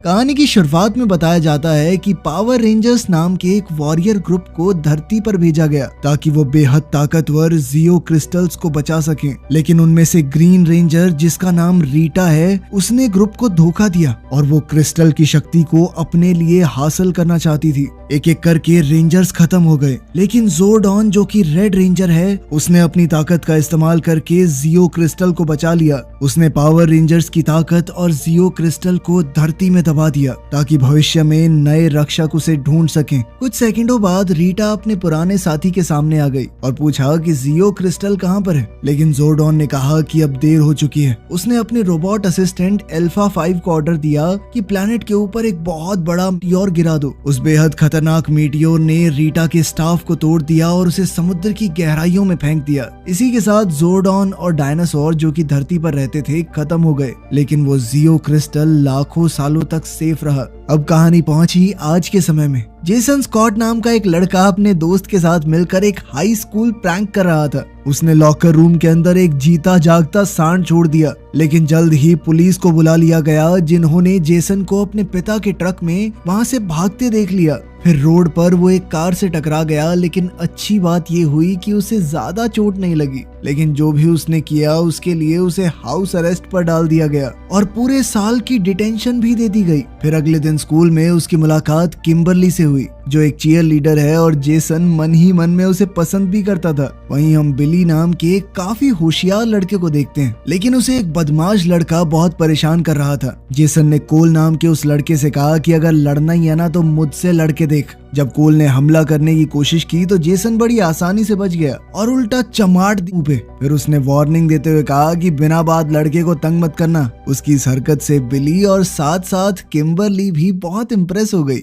कहानी की शुरुआत में बताया जाता है कि पावर रेंजर्स नाम के एक वॉरियर ग्रुप को धरती पर भेजा गया ताकि वो बेहद ताकतवर जियो क्रिस्टल्स को बचा सकें। लेकिन उनमें से ग्रीन रेंजर, जिसका नाम रीटा है, उसने ग्रुप को धोखा दिया और वो क्रिस्टल की शक्ति को अपने लिए हासिल करना चाहती थी। एक एक करके रेंजर्स खत्म हो गए, लेकिन जोरडॉन जो कि रेड रेंजर है, उसने अपनी ताकत का इस्तेमाल करके जियो क्रिस्टल को बचा लिया। उसने पावर रेंजर्स की ताकत और जियो क्रिस्टल को धरती में दबा दिया ताकि भविष्य में नए रक्षक उसे ढूंढ सकें। कुछ सेकंडों बाद रीटा अपने पुराने साथी के सामने आ गई और पूछा कि जियो क्रिस्टल कहां पर है, लेकिन जोरडॉन ने कहा कि अब देर हो चुकी है। उसने अपने रोबोट असिस्टेंट अल्फा 5 को ऑर्डर दिया कि प्लेनेट के ऊपर एक बहुत बड़ा मीटियोर गिरा दो। उस बेहद खतरनाक मीटियोर ने रीटा के स्टाफ को तोड़ दिया और उसे समुद्र की गहराइयों में फेंक दिया। इसी के साथ जोरडॉन और डायनासोर जो कि धरती पर रहते थे खत्म हो गए, लेकिन वो जियो क्रिस्टल लाखों सालों तक सेफ रहा। अब कहानी पहुंची आज के समय में। जेसन स्कॉट नाम का एक लड़का अपने दोस्त के साथ मिलकर एक हाई स्कूल प्रैंक कर रहा था। उसने लॉकर रूम के अंदर एक जीता जागता सांड छोड़ दिया, लेकिन जल्द ही पुलिस को बुला लिया गया, जिन्होंने जेसन को अपने पिता के ट्रक में वहां से भागते देख लिया। फिर रोड पर वो एक कार से टकरा गया, लेकिन अच्छी बात ये हुई कि उसे ज्यादा चोट नहीं लगी। लेकिन जो भी उसने किया उसके लिए उसे हाउस अरेस्ट पर डाल दिया गया और पूरे साल की डिटेंशन भी दे दी गई। फिर अगले दिन स्कूल में उसकी मुलाकात किम्बरली से हुई, जो एक चीयर लीडर है और जेसन मन ही मन में उसे पसंद भी करता था। वहीं हम बिली नाम के एक काफी होशियार लड़के को देखते हैं, लेकिन उसे एक बदमाश लड़का बहुत परेशान कर रहा था। जेसन ने कोल नाम के उस लड़के से कहा कि अगर लड़ना ही है ना तो मुझसे लड़के देख। जब कोल ने हमला करने की कोशिश की तो जेसन बड़ी आसानी से बच गया और उल्टा चमाट दी पे। फिर उसने वार्निंग देते हुए कहा कि बिना बात लड़के को तंग मत करना। उसकी इस हरकत से बिली और साथ साथ किम्बरली भी बहुत इम्प्रेस हो गई।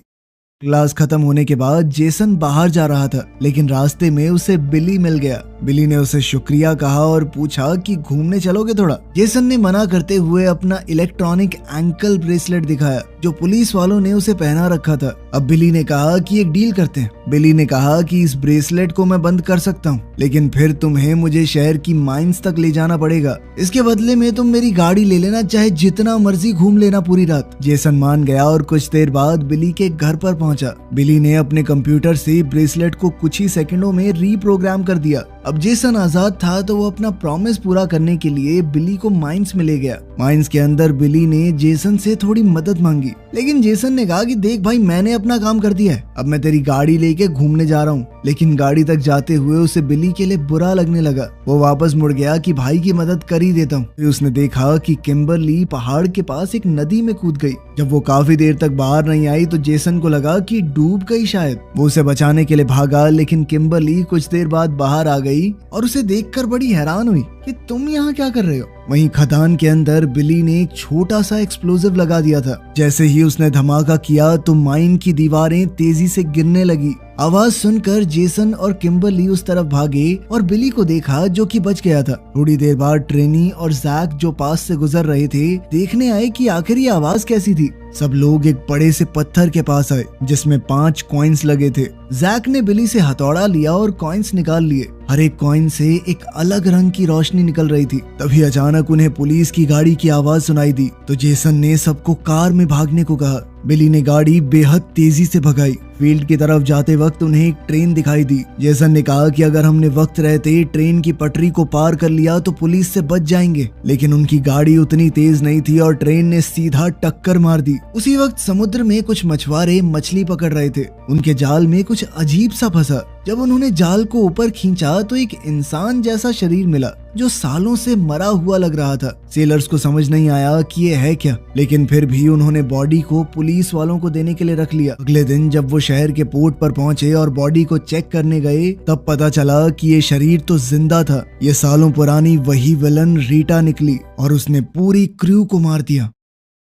क्लास खत्म होने के बाद जेसन बाहर जा रहा था, लेकिन रास्ते में उसे बिली मिल गया। बिली ने उसे शुक्रिया कहा और पूछा कि घूमने चलोगे थोड़ा। जेसन ने मना करते हुए अपना इलेक्ट्रॉनिक एंकल ब्रेसलेट दिखाया जो पुलिस वालों ने उसे पहना रखा था। अब बिली ने कहा कि एक डील करते हैं। बिली ने कहा कि इस ब्रेसलेट को मैं बंद कर सकता हूँ, लेकिन फिर तुम्हें मुझे शहर की माइंस तक ले जाना पड़ेगा। इसके बदले में तुम मेरी गाड़ी ले लेना, चाहे जितना मर्जी घूम लेना पूरी रात। जेसन मान गया और कुछ देर बाद बिली के घर पर पहुंचा। बिली ने अपने कंप्यूटर से ब्रेसलेट को कुछ ही सेकंडों में रीप्रोग्राम कर दिया। अब जेसन आजाद था तो वो अपना प्रॉमिस पूरा करने के लिए बिली को माइंस में ले गया। माइंस के अंदर बिली ने जेसन से थोड़ी मदद मांगी, लेकिन जेसन ने कहा कि देख भाई, मैंने अपना काम कर दिया है, अब मैं तेरी गाड़ी लेके घूमने जा रहा हूँ। लेकिन गाड़ी तक जाते हुए उसे बिली के लिए बुरा लगने लगा। वो वापस मुड़ गया कि भाई की मदद कर ही देता हूँ। फिर उसने देखा कि किम्बरली पहाड़ के पास एक नदी में कूद गई। जब वो काफी देर तक बाहर नहीं आई तो जेसन को लगा कि डूब गई शायद। वो उसे बचाने के लिए भागा, लेकिन किम्बरली कुछ देर बाद बाहर आ गई और उसे देखकर बड़ी हैरान हुई कि तुम यहाँ क्या कर रहे हो। वहीं खदान के अंदर बिली ने एक छोटा सा एक्सप्लोजिव लगा दिया था। जैसे ही उसने धमाका किया तो माइन की दीवारें तेजी से गिरने लगी। आवाज सुनकर जेसन और किम्बरली उस तरफ भागे और बिली को देखा जो कि बच गया था। थोड़ी देर बाद ट्रेनी और जैक जो पास से गुजर रहे थे देखने आए कि आखिर ये आवाज कैसी थी। सब लोग एक बड़े से पत्थर के पास आए जिसमें 5 कॉइन्स लगे थे। जैक ने बिली से हथौड़ा लिया और कॉइन्स निकाल लिए। हर एक कॉइन से एक अलग रंग की रोशनी निकल रही थी। तभी अचानक उन्हें पुलिस की गाड़ी की आवाज सुनाई दी तो जेसन ने सबको कार में भागने को कहा। बिली ने गाड़ी बेहद तेजी से भगाई। फील्ड की तरफ जाते वक्त उन्हें एक ट्रेन दिखाई दी। जेसन ने कहा कि अगर हमने वक्त रहते ट्रेन की पटरी को पार कर लिया तो पुलिस से बच जाएंगे, लेकिन उनकी गाड़ी उतनी तेज नहीं थी और ट्रेन ने सीधा टक्कर मार दी। उसी वक्त समुद्र में कुछ मछुआरे मछली पकड़ रहे थे। उनके जाल में कुछ अजीब सा फंसा। जब उन्होंने जाल को ऊपर खींचा तो एक इंसान जैसा शरीर मिला जो सालों से मरा हुआ लग रहा था। सेलर्स को समझ नहीं आया कि ये है क्या, लेकिन फिर भी उन्होंने बॉडी को पुलिस वालों को देने के लिए रख लिया। अगले दिन जब वो शहर के पोर्ट पर पहुंचे और बॉडी को चेक करने गए तब पता चला कि ये शरीर तो जिंदा था। ये सालों पुरानी वही विलन रीटा निकली और उसने पूरी क्रू को मार दिया।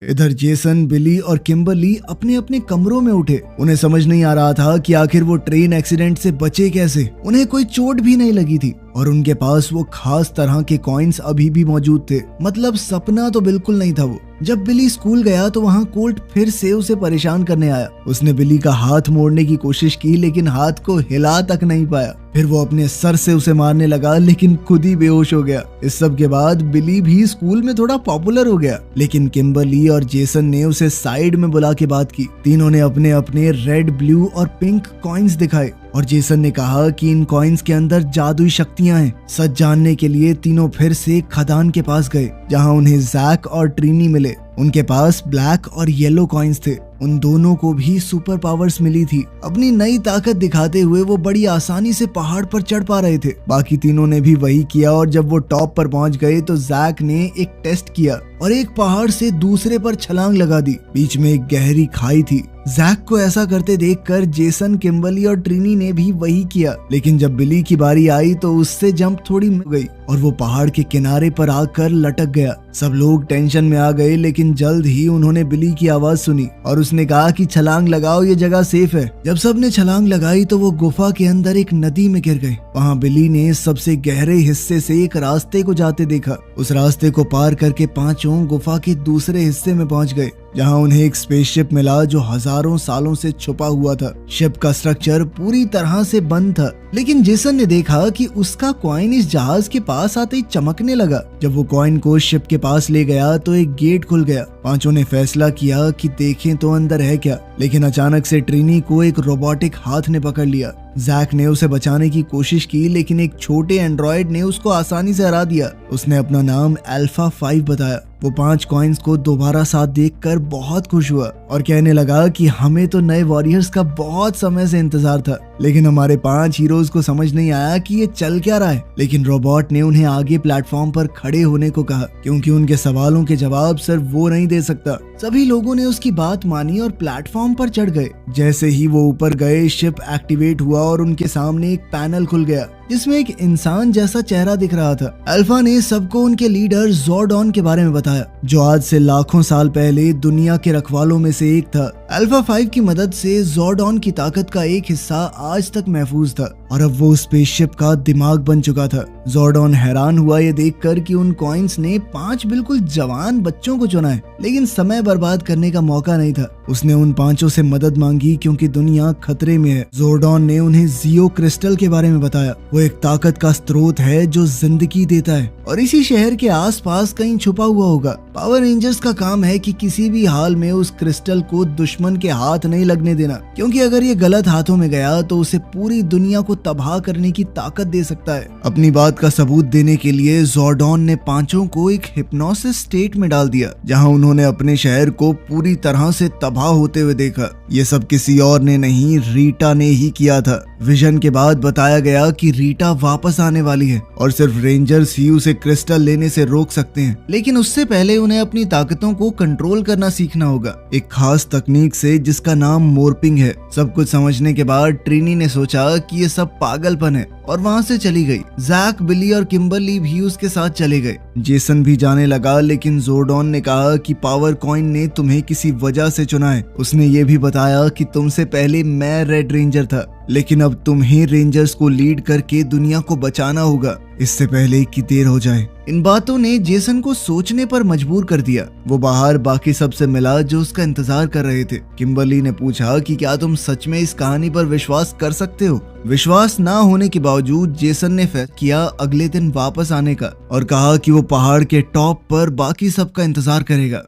इधर जेसन, बिली और किम्बरली अपने अपने कमरों में उठे। उन्हें समझ नहीं आ रहा था कि आखिर वो ट्रेन एक्सीडेंट से बचे कैसे। उन्हें कोई चोट भी नहीं लगी थी। और उनके पास वो खास तरह के कॉइन्स अभी भी मौजूद थे। मतलब सपना तो बिल्कुल नहीं था वो। जब बिली स्कूल गया तो वहाँ कोल्ट फिर से उसे परेशान करने आया। उसने बिली का हाथ मोड़ने की कोशिश की लेकिन हाथ को हिला तक नहीं पाया। फिर वो अपने सर से उसे मारने लगा लेकिन खुद ही बेहोश हो गया। इस सब के बाद बिली भी स्कूल में थोड़ा पॉपुलर हो गया, लेकिन किम्बरली और जेसन ने उसे साइड में बुला के बात की। तीनों ने अपने अपने रेड, ब्लू और पिंक कॉइन्स दिखाए और जेसन ने कहा कि इन कॉइन्स के अंदर जादुई शक्तियां हैं। सच जानने के लिए तीनों फिर से खदान के पास गए जहां उन्हें जैक और ट्रीनी मिले। उनके पास ब्लैक और येलो कॉइन्स थे। उन दोनों को भी सुपर पावर्स मिली थी। अपनी नई ताकत दिखाते हुए वो बड़ी आसानी से पहाड़ पर चढ़ पा रहे थे। बाकी तीनों ने भी वही किया और जब वो टॉप पर पहुंच गए तो जैक ने एक टेस्ट किया और एक पहाड़ से दूसरे पर छलांग लगा दी। बीच में एक गहरी खाई थी। जैक को ऐसा करते देखकर जेसन, किम्बरली और ट्रीनी ने भी वही किया, लेकिन जब बिली की बारी आई तो उससे जंप थोड़ी हो गई और वो पहाड़ के किनारे पर आकर लटक गया। सब लोग टेंशन में आ गए, लेकिन जल्द ही उन्होंने बिली की आवाज सुनी और उसने कहा कि छलांग लगाओ, ये जगह सेफ है। जब सबने छलांग लगाई तो वो गुफा के अंदर एक नदी में गिर गए। वहाँ बिली ने सबसे गहरे हिस्से से एक रास्ते को जाते देखा। उस रास्ते को पार करके पांचों गुफा के दूसरे हिस्से में पहुंच गए जहां उन्हें एक स्पेसशिप मिला जो हजारों सालों से छुपा हुआ था। शिप का स्ट्रक्चर पूरी तरह से बंद था, लेकिन जेसन ने देखा कि उसका कॉइन इस जहाज के पास आते ही चमकने लगा। जब वो कॉइन को शिप के पास ले गया तो एक गेट खुल गया। पांचों ने फैसला किया कि देखें तो अंदर है क्या, लेकिन अचानक से ट्रीनी को एक रोबोटिक हाथ ने पकड़ लिया। जैक ने उसे बचाने की कोशिश की, लेकिन एक छोटे एंड्रॉयड ने उसको आसानी से हरा दिया। उसने अपना नाम अल्फा 5 बताया। वो 5 कॉइन्स को दोबारा साथ देखकर बहुत खुश हुआ और कहने लगा कि हमें तो नए वॉरियर्स का बहुत समय से इंतजार था, लेकिन हमारे 5 हीरोज को समझ नहीं आया कि ये चल क्या रहा है। लेकिन रोबोट ने उन्हें आगे प्लेटफॉर्म पर खड़े होने को कहा, क्योंकि उनके सवालों के जवाब सिर्फ वो नहीं दे सकता। सभी लोगों ने उसकी बात मानी और प्लेटफॉर्म पर चढ़ गए। जैसे ही वो ऊपर गए, शिप एक्टिवेट हुआ और उनके सामने एक पैनल खुल गया जिसमें एक इंसान जैसा चेहरा दिख रहा था। अल्फा ने सबको उनके लीडर ज़ोर्डॉन के बारे में बताया, जो आज से लाखों साल पहले दुनिया के रखवालों में से एक था। अल्फा 5 की मदद से ज़ोर्डॉन की ताकत का एक हिस्सा आज तक महफूज था और अब वो स्पेसशिप का दिमाग बन चुका था। ज़ोर्डॉन हैरान हुआ ये देखकर कि उन कॉइन्स ने 5 बिल्कुल जवान बच्चों को चुना है, लेकिन समय बर्बाद करने का मौका नहीं था। उसने उन 5 से मदद मांगी क्योंकि दुनिया खतरे में है। ज़ोर्डॉन ने उन्हें जियो क्रिस्टल के बारे में बताया। वो एक ताकत का स्रोत है जो जिंदगी देता है और इसी शहर के आसपास कहीं छुपा हुआ होगा। पावर रेंजर्स का काम है कि किसी भी हाल में उस क्रिस्टल को दुश्मन के हाथ नहीं लगने देना, क्योंकि अगर ये गलत हाथों में गया तो उसे पूरी दुनिया को तबाह करने की ताकत दे सकता है। अपनी बात का सबूत देने के लिए ज़ोर्डॉन ने 5 को एक हिप्नोसिस स्टेट में डाल दिया, जहां उन्होंने अपने शहर को पूरी तरह से तबाह होते हुए देखा। ये सब किसी और ने नहीं, रीटा ने ही किया था। विजन के बाद बताया गया कि रीटा वापस आने वाली है और सिर्फ रेंजर्स ही उसे क्रिस्टल लेने से रोक सकते हैं, लेकिन उससे पहले उन्हें अपनी ताकतों को कंट्रोल करना सीखना होगा, एक खास तकनीक से जिसका नाम मोर्पिंग है। सब कुछ समझने के बाद ट्रीनी ने सोचा कि ये सब पागलपन है और वहाँ से चली गई। जैक, बिली और किम्बरली भी उसके साथ चले गए। जेसन भी जाने लगा, लेकिन ज़ोर्डॉन ने कहा कि पावर कॉइन ने तुम्हें किसी वजह से चुना है। उसने ये भी बताया कि तुमसे पहले मैं रेड रेंजर था, लेकिन अब तुम्हें रेंजर्स को लीड करके दुनिया को बचाना होगा, इससे पहले कि देर हो जाए। इन बातों ने जेसन को सोचने पर मजबूर कर दिया। वो बाहर बाकी सबसे मिला जो उसका इंतजार कर रहे थे। किम्बरली ने पूछा कि क्या तुम सच में इस कहानी पर विश्वास कर सकते हो? विश्वास ना होने के बावजूद जेसन ने फैसला किया अगले दिन वापस आने का और कहा कि वो पहाड़ के टॉप पर बाकी सबका इंतजार करेगा।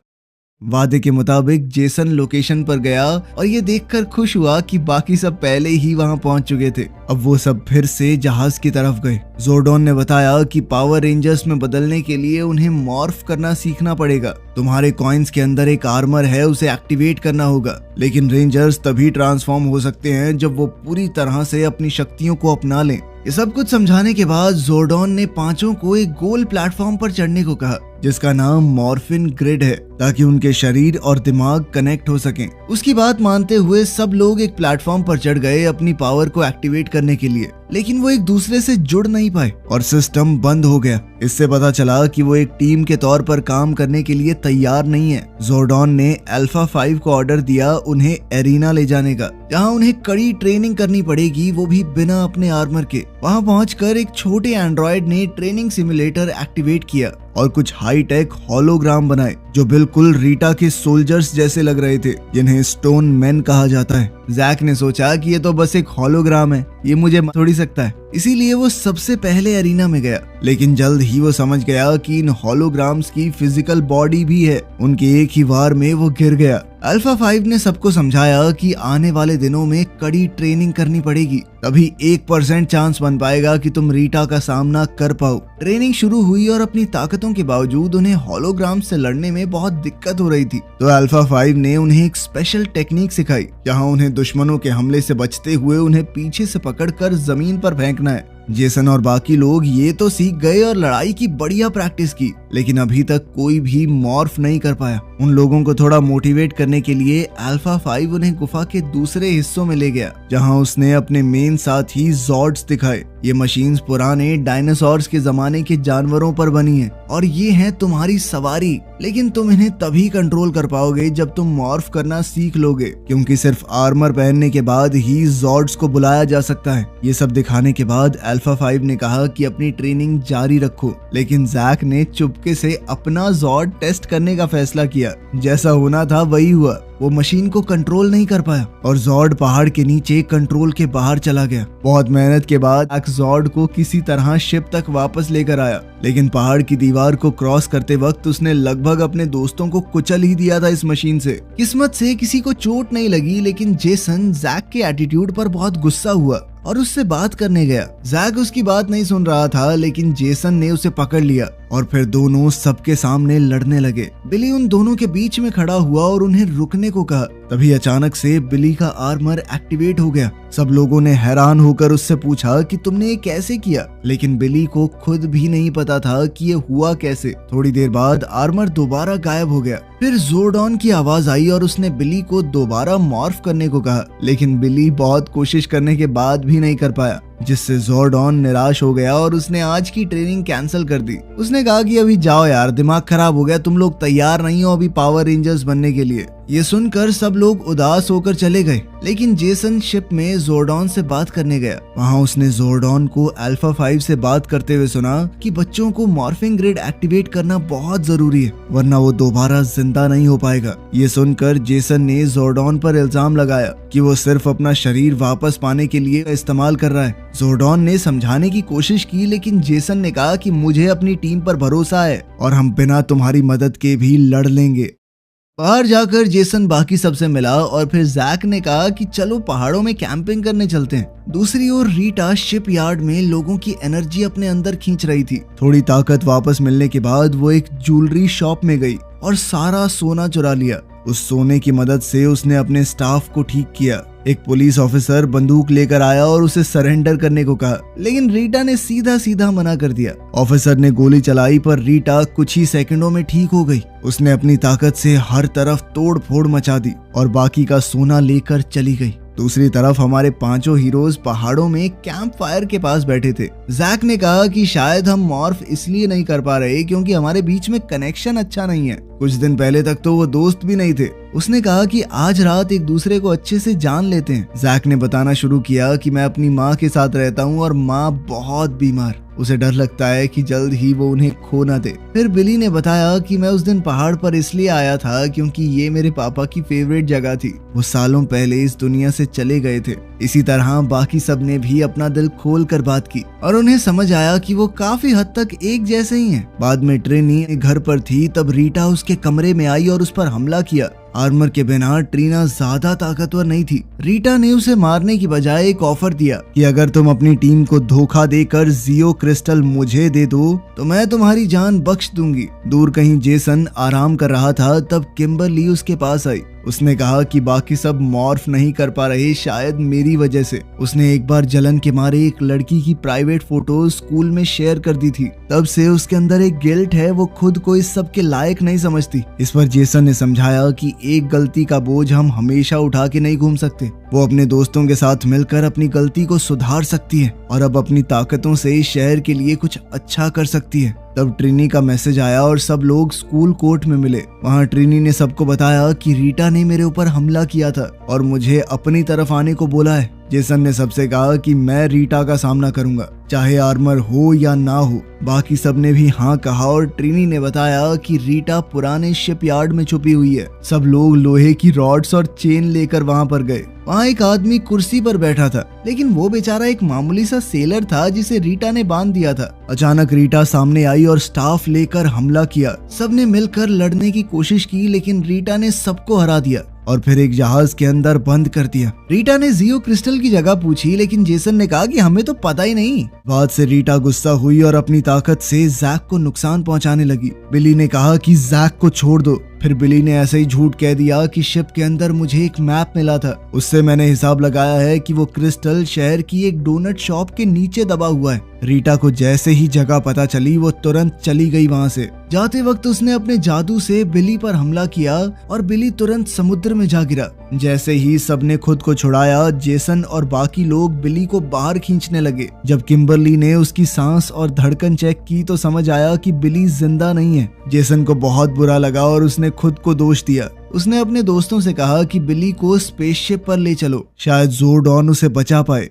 वादे के मुताबिक जेसन लोकेशन पर गया और ये देखकर खुश हुआ कि बाकी सब पहले ही वहां पहुंच चुके थे। अब वो सब फिर से जहाज की तरफ गए। ज़ोर्डॉन ने बताया कि पावर रेंजर्स में बदलने के लिए उन्हें मॉर्फ करना सीखना पड़ेगा। तुम्हारे कॉइन्स के अंदर एक आर्मर है, उसे एक्टिवेट करना होगा, लेकिन रेंजर्स तभी ट्रांसफॉर्म हो सकते हैं जब वो पूरी तरह से अपनी शक्तियों को अपना लें। ये सब कुछ समझाने के बाद ज़ोर्डॉन ने 5 को एक गोल प्लेटफॉर्म पर चढ़ने को कहा। जिसका नाम मॉर्फिन ग्रिड है, ताकि उनके शरीर और दिमाग कनेक्ट हो सकें। उसकी बात मानते हुए सब लोग एक प्लेटफॉर्म पर चढ़ गए अपनी पावर को एक्टिवेट करने के लिए, लेकिन वो एक दूसरे से जुड़ नहीं पाए और सिस्टम बंद हो गया। इससे पता चला कि वो एक टीम के तौर पर काम करने के लिए तैयार नहीं है। ज़ोर्डॉन ने अल्फा 5 को ऑर्डर दिया उन्हें एरिना ले जाने का, जहां उन्हें कड़ी ट्रेनिंग करनी पड़ेगी, वो भी बिना अपने आर्मर के। वहां पहुंचकर एक छोटे एंड्रॉयड ने ट्रेनिंग सिमुलेटर एक्टिवेट किया और कुछ हाई टेक होलोग्राम बनाए जो बिल्कुल रीटा के सोल्जर्स जैसे लग रहे थे, जिन्हें स्टोन मैन कहा जाता है। जैक ने सोचा कि ये तो बस एक होलोग्राम है, ये मुझे थोड़ी सकता है, इसीलिए वो सबसे पहले एरिना में गया। लेकिन जल्द ही वो समझ गया कि इन होलोग्राम्स की फिजिकल बॉडी भी है। उनके एक ही वार में वो गिर गया। अल्फा 5 ने सबको समझाया कि आने वाले दिनों में कड़ी ट्रेनिंग करनी पड़ेगी, तभी 1% चांस बन पाएगा कि तुम रीटा का सामना कर पाओ। ट्रेनिंग शुरू हुई और अपनी ताकतों के बावजूद उन्हें होलोग्राम से लड़ने में बहुत दिक्कत हो रही थी। तो अल्फा 5 ने उन्हें एक स्पेशल टेक्निक सिखाई, जहां उन्हें दुश्मनों के हमले से बचते हुए उन्हें पीछे से पकड़कर जमीन पर फेंकना है। जेसन और बाकी लोग ये तो सीख गए और लड़ाई की बढ़िया प्रैक्टिस की, लेकिन अभी तक कोई भी मॉर्फ नहीं कर पाया। उन लोगों को थोड़ा मोटिवेट करने के लिए अल्फा 5 उन्हें गुफा के दूसरे हिस्सों में ले गया, जहां उसने अपने मेन साथी ज़ॉर्ड्स दिखाए। ये मशीन्स पुराने डायनासोर्स के जमाने के जानवरों पर बनी है और ये हैं तुम्हारी सवारी, लेकिन तुम इन्हें तभी कंट्रोल कर पाओगे जब तुम मॉर्फ करना सीख लोगे, क्योंकि सिर्फ आर्मर पहनने के बाद ही ज़ॉर्ड्स को बुलाया जा सकता है। ये सब दिखाने के बाद अल्फा 5 ने कहा कि अपनी ट्रेनिंग जारी रखो, लेकिन जैक ने चुपके से अपना ज़ॉर्ड टेस्ट करने का फैसला किया। जैसा होना था वही हुआ। वो मशीन को कंट्रोल नहीं कर पाया और ज़ॉर्ड पहाड़ के नीचे कंट्रोल के बाहर चला गया। बहुत मेहनत के बाद ज़ॉर्ड को किसी तरह शिप तक वापस लेकर आया, लेकिन पहाड़ की दीवार को क्रॉस करते वक्त उसने लगभग अपने दोस्तों को कुचल ही दिया था इस मशीन से। किस्मत से किसी को चोट नहीं लगी, लेकिन जेसन जैक के एटीट्यूड पर बहुत गुस्सा हुआ और उससे बात करने गया। जैक उसकी बात नहीं सुन रहा था, लेकिन जेसन ने उसे पकड़ लिया और फिर दोनों सबके सामने लड़ने लगे। बिली उन दोनों के बीच में खड़ा हुआ और उन्हें रुकने को कहा। तभी अचानक से बिली का आर्मर एक्टिवेट हो गया। सब लोगों ने हैरान होकर उससे पूछा कि तुमने ये कैसे किया, लेकिन बिली को खुद भी नहीं पता था कि ये हुआ कैसे। थोड़ी देर बाद आर्मर दोबारा गायब हो गया। फिर ज़ोर्डॉन की आवाज आई और उसने बिली को दोबारा मॉर्फ करने को कहा, लेकिन बिली बहुत कोशिश करने के बाद भी नहीं कर पाया, जिससे ज़ोर्डॉन निराश हो गया और उसने आज की ट्रेनिंग कैंसिल कर दी। उसने कहा कि अभी जाओ यार, दिमाग खराब हो गया, तुम लोग तैयार नहीं हो अभी पावर रेंजर्स बनने के लिए। ये सुनकर सब लोग उदास होकर चले गए, लेकिन जेसन शिप में ज़ोर्डॉन से बात करने गया। वहाँ उसने ज़ोर्डॉन को अल्फा 5 से बात करते हुए सुना कि बच्चों को मॉर्फिंग ग्रिड एक्टिवेट करना बहुत जरूरी है, वरना वो दोबारा जिंदा नहीं हो पाएगा। ये सुनकर जेसन ने ज़ोर्डॉन पर इल्जाम लगाया कि वो सिर्फ अपना शरीर वापस पाने के लिए इस्तेमाल कर रहा है। ज़ोर्डॉन ने समझाने की कोशिश की, लेकिन जेसन ने कहा कि मुझे अपनी टीम पर भरोसा है और हम बिना तुम्हारी मदद के भी लड़ लेंगे। बाहर जाकर जेसन बाकी सबसे मिला और फिर जैक ने कहा कि चलो पहाड़ों में कैंपिंग करने चलते हैं। दूसरी ओर रीटा शिप यार्ड में लोगों की एनर्जी अपने अंदर खींच रही थी। थोड़ी ताकत वापस मिलने के बाद वो एक ज्वेलरी शॉप में गई और सारा सोना चुरा लिया। उस सोने की मदद से उसने अपने स्टाफ को ठीक किया। एक पुलिस ऑफिसर बंदूक लेकर आया और उसे सरेंडर करने को कहा, लेकिन रीटा ने सीधा सीधा मना कर दिया। ऑफिसर ने गोली चलाई पर रीटा कुछ ही सेकंडों में ठीक हो गई। उसने अपनी ताकत से हर तरफ तोड़ फोड़ मचा दी और बाकी का सोना लेकर चली गई। दूसरी तरफ हमारे पांचों हीरोज पहाड़ों में कैंप फायर के पास बैठे थे। जैक ने कहा कि शायद हम मॉर्फ इसलिए नहीं कर पा रहे क्योंकि हमारे बीच में कनेक्शन अच्छा नहीं है। कुछ दिन पहले तक तो वो दोस्त भी नहीं थे। उसने कहा कि आज रात एक दूसरे को अच्छे से जान लेते हैं। जैक ने बताना शुरू किया कि मैं अपनी माँ के साथ रहता हूँ और माँ बहुत बीमार, उसे डर लगता है कि जल्द ही वो उन्हें खो ना दे। फिर बिली ने बताया कि मैं उस दिन पहाड़ पर इसलिए आया था क्योंकि ये मेरे पापा की फेवरेट जगह थी। वो सालों पहले इस दुनिया से चले गए थे। इसी तरह बाकी सब ने भी अपना दिल खोल कर बात की और उन्हें समझ आया कि वो काफी हद तक एक जैसे ही हैं। बाद में ट्रिनी घर पर थी, तब रीटा उसके कमरे में आई और उस पर हमला किया। आर्मर के बिना ट्रीना ज्यादा ताकतवर नहीं थी। रीटा ने उसे मारने की बजाय एक ऑफर दिया कि अगर तुम अपनी टीम को धोखा देकर जियो क्रिस्टल मुझे दे दो तो मैं तुम्हारी जान बख्श दूंगी। दूर कहीं जेसन आराम कर रहा था, तब किम्बरली उसके पास आई। उसने कहा कि बाकी सब मॉर्फ नहीं कर पा रहे, शायद मेरी वजह से। उसने एक बार जलन के मारे एक लड़की की प्राइवेट फोटो स्कूल में शेयर कर दी थी। तब से उसके अंदर एक गिल्ट है, वो खुद को इस सब के लायक नहीं समझती। इस पर जेसन ने समझाया कि एक गलती का बोझ हम हमेशा उठा के नहीं घूम सकते। वो अपने दोस्तों के साथ मिलकर अपनी गलती को सुधार सकती है और अब अपनी ताकतों से इस शहर के लिए कुछ अच्छा कर सकती है। तब ट्रिनी का मैसेज आया और सब लोग स्कूल कोर्ट में मिले। वहाँ ट्रिनी ने सबको बताया कि रीटा ने मेरे ऊपर हमला किया था और मुझे अपनी तरफ आने को बोला है। जेसन ने सबसे कहा कि मैं रीटा का सामना करूंगा, चाहे आर्मर हो या ना हो। बाकी सबने भी हाँ कहा और ट्रिनी ने बताया कि रीटा पुराने शिपयार्ड में छुपी हुई है। सब लोग लोहे की रॉड्स और चेन लेकर वहाँ पर गए। वहाँ एक आदमी कुर्सी पर बैठा था, लेकिन वो बेचारा एक मामूली सा सेलर था जिसे रीटा ने बांध दिया था। अचानक रीटा सामने आई और स्टाफ लेकर हमला किया। सबने मिलकर लड़ने की कोशिश की, लेकिन रीटा ने सबको हरा दिया और फिर एक जहाज के अंदर बंद कर दिया। रीटा ने जियो क्रिस्टल की जगह पूछी, लेकिन जेसन ने कहा कि हमें तो पता ही नहीं। बाद से रीटा गुस्सा हुई और अपनी ताकत से जैक को नुकसान पहुंचाने लगी। बिली ने कहा कि जैक को छोड़ दो। फिर बिली ने ऐसे ही झूठ कह दिया कि शिप के अंदर मुझे एक मैप मिला था, उससे मैंने हिसाब लगाया है कि वो क्रिस्टल शहर की एक डोनट शॉप के नीचे दबा हुआ है। रीटा को जैसे ही जगह पता चली वो तुरंत चली गई वहाँ से। जाते वक्त उसने अपने जादू से बिली पर हमला किया और बिली तुरंत समुद्र में जा गिरा। जैसे ही सबने खुद को छुड़ाया, जेसन और बाकी लोग बिली को बाहर खींचने लगे। जब किम्बरली ने उसकी सांस और धड़कन चेक की तो समझ आया कि बिली जिंदा नहीं है। जेसन को बहुत बुरा लगा और उसने खुद को दोष दिया। उसने अपने दोस्तों से कहा कि बिली को स्पेसशिप पर ले चलो, शायद ज़ोर्डॉन उसे बचा पाए।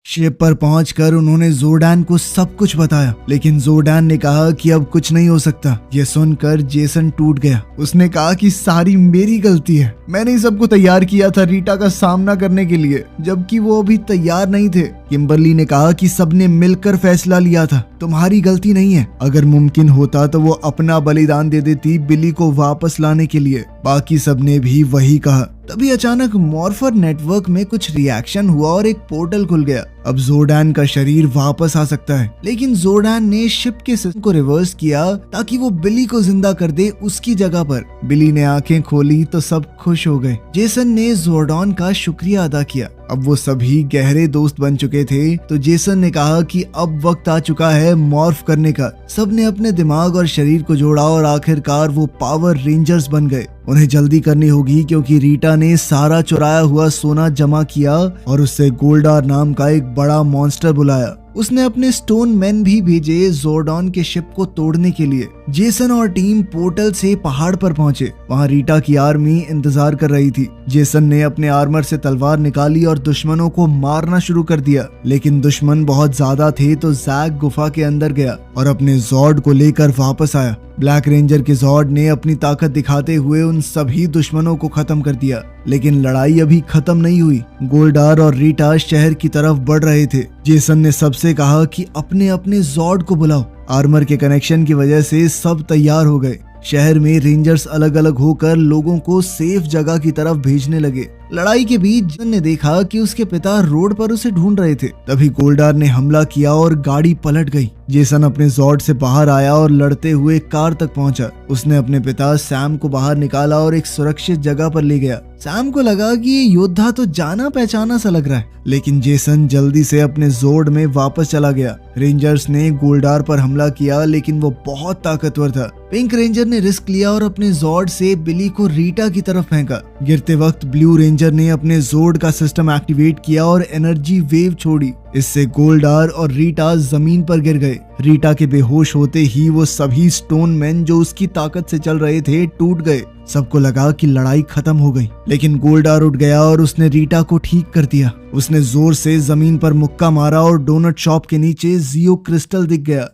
शिप पर पहुंचकर उन्होंने ज़ोर्डैन को सब कुछ बताया, लेकिन ज़ोर्डैन ने कहा कि अब कुछ नहीं हो सकता। ये सुनकर जेसन टूट गया। उसने कहा कि सारी मेरी गलती है, मैंने ही सबको तैयार किया था रीटा का सामना करने के लिए, जबकि वो अभी तैयार नहीं थे। किम्बरली ने कहा कि सबने मिलकर फैसला लिया था, तुम्हारी गलती नहीं है। अगर मुमकिन होता तो वो अपना बलिदान दे देती बिली को वापस लाने के लिए। बाकी सबने भी वही कहा। तभी अचानक मॉर्फर नेटवर्क में कुछ रिएक्शन हुआ और एक पोर्टल खुल गया। अब ज़ोर्डैन का शरीर वापस आ सकता है, लेकिन ज़ोर्डैन ने शिप के सिस्टम को रिवर्स किया ताकि वो बिली को जिंदा कर दे उसकी जगह पर। बिली ने आंखें खोली तो सब खुश हो गए। जेसन ने ज़ोर्डॉन का शुक्रिया अदा किया। अब वो सभी गहरे दोस्त बन चुके थे, तो जेसन ने कहा कि अब वक्त आ चुका है मॉर्फ करने का। सबने अपने दिमाग और शरीर को जोड़ा और आखिरकार वो पावर रेंजर्स बन गए। उन्हें जल्दी करनी होगी क्योंकि रीटा ने सारा चुराया हुआ सोना जमा किया और उससे गोल्डार नाम का एक बड़ा मॉन्स्टर बुलाया। उसने अपने स्टोन मैन भी भेजे ज़ोर्डॉन के शिप को तोड़ने के लिए। जेसन और टीम पोर्टल से पहाड़ पर पहुंचे। वहां रीटा की आर्मी इंतजार कर रही थी। जेसन ने अपने आर्मर से तलवार निकाली और दुश्मनों को मारना शुरू कर दिया, लेकिन दुश्मन बहुत ज्यादा थे तो जैक गुफा के अंदर गया और अपने ज़ॉर्ड को लेकर वापस आया। ब्लैक रेंजर के ज़ॉर्ड ने अपनी ताकत दिखाते हुए उन सभी दुश्मनों को खत्म कर दिया, लेकिन लड़ाई अभी खत्म नहीं हुई। गोल्डार और रीटा शहर की तरफ बढ़ रहे थे। जेसन ने सबसे कहा कि अपने अपने ज़ॉर्ड को बुलाओ। आर्मर के कनेक्शन की वजह से सब तैयार हो गए। शहर में रेंजर्स अलग अलग होकर लोगों को सेफ जगह की तरफ भेजने लगे। लड़ाई के बीच जेसन ने देखा कि उसके पिता रोड पर उसे ढूंढ रहे थे। तभी गोल्डार ने हमला किया और गाड़ी पलट गई। जेसन अपने ज़ॉर्ड से बाहर आया और लड़ते हुए कार तक पहुंचा। उसने अपने पिता सैम को बाहर निकाला और एक सुरक्षित जगह पर ले गया। सैम को लगा कि ये योद्धा तो जाना पहचाना सा लग रहा है, लेकिन जेसन जल्दी से अपने ज़ॉर्ड में वापस चला गया। रेंजर्स ने गोल्डार पर हमला किया, लेकिन वो बहुत ताकतवर था। पिंक रेंजर ने रिस्क लिया और अपने ज़ॉर्ड से बिली को रीटा की तरफ फेंका। गिरते वक्त ब्लू रेंजर ने अपने ज़ॉर्ड का सिस्टम एक्टिवेट किया और एनर्जी वेव छोड़ी। इससे गोल्डार और रीटा जमीन पर गिर गए। रीटा के बेहोश होते ही वो सभी स्टोन मैन जो उसकी ताकत से चल रहे थे टूट गए। सबको लगा कि लड़ाई खत्म हो गई, लेकिन गोल्डार उठ गया और उसने रीटा को ठीक कर दिया। उसने जोर से जमीन पर मुक्का मारा और डोनट शॉप के नीचे जियो क्रिस्टल दिख गया।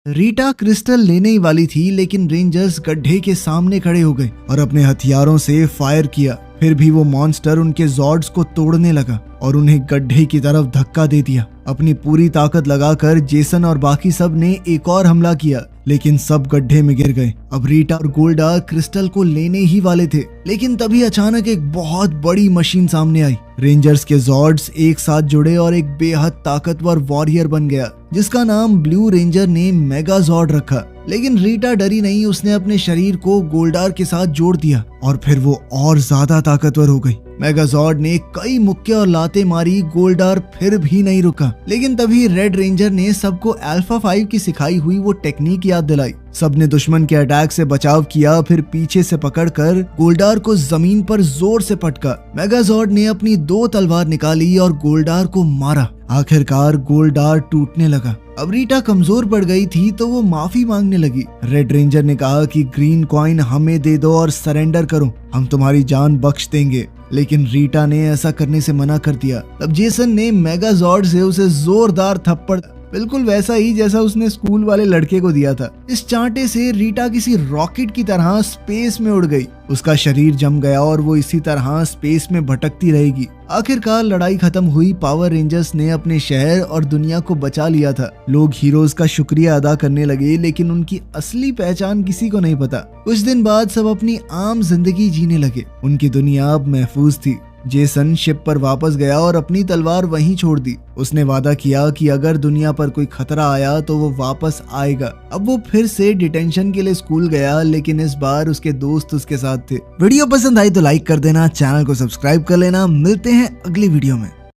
रीटा क्रिस्टल लेने ही वाली थी, लेकिन रेंजर्स गड्ढे के सामने खड़े हो गए और अपने हथियारों से फायर किया। फिर भी वो मॉन्स्टर उनके ज़ॉर्ड्स को तोड़ने लगा और उन्हें गड्ढे की तरफ धक्का दे दिया। अपनी पूरी ताकत लगाकर जेसन और बाकी सब ने एक और हमला किया, लेकिन सब गड्ढे में गिर गए। अब रीटा और गोल्डार क्रिस्टल को लेने ही वाले थे, लेकिन तभी अचानक एक बहुत बड़ी मशीन सामने आई। रेंजर्स के ज़ॉर्ड्स एक साथ जुड़े और एक बेहद ताकतवर वॉरियर बन गया। जिसका नाम ब्लू रेंजर ने मेगाजॉर्ड रखा। लेकिन रीटा डरी नहीं, उसने अपने शरीर को गोल्डार के साथ जोड़ दिया और फिर वो और ज्यादा ताकतवर हो गई। मेगाजॉर्ड ने कई मुक्के और लाते मारी, गोल्डार फिर भी नहीं रुका। लेकिन तभी रेड रेंजर ने सबको अल्फा 5 की सिखाई हुई वो टेक्निक याद दिलाई। सबने दुश्मन के अटैक से बचाव किया, फिर पीछे से पकड़कर गोल्डार को जमीन पर जोर से पटका। मेगाजॉर्ड ने अपनी 2 तलवार निकाली और गोल्डार को मारा। आखिरकार गोल्डार टूटने लगा। अब रीटा कमजोर पड़ गई थी तो वो माफी मांगने लगी। रेड रेंजर ने कहा कि ग्रीन कॉइन हमें दे दो और सरेंडर करो, हम तुम्हारी जान बख्श देंगे। लेकिन रीटा ने ऐसा करने से मना कर दिया। तब जेसन ने मेगाजॉर्ड से उसे जोरदार थप्पड़, बिल्कुल वैसा ही जैसा उसने स्कूल वाले लड़के को दिया था। इस चांटे से रीटा किसी रॉकेट की तरह स्पेस में उड़ गई। उसका शरीर जम गया और वो इसी तरह स्पेस में भटकती रहेगी। आखिरकार लड़ाई खत्म हुई। पावर रेंजर्स ने अपने शहर और दुनिया को बचा लिया था। लोग हीरोज का शुक्रिया अदा करने लगे, लेकिन उनकी असली पहचान किसी को नहीं पता। कुछ दिन बाद सब अपनी आम जिंदगी जीने लगे। उनकी दुनिया अब महफूज थी। जेसन शिप पर वापस गया और अपनी तलवार वहीं छोड़ दी। उसने वादा किया कि अगर दुनिया पर कोई खतरा आया तो वो वापस आएगा। अब वो फिर से डिटेंशन के लिए स्कूल गया, लेकिन इस बार उसके दोस्त उसके साथ थे। वीडियो पसंद आई तो लाइक कर देना, चैनल को सब्सक्राइब कर लेना। मिलते हैं अगली वीडियो में।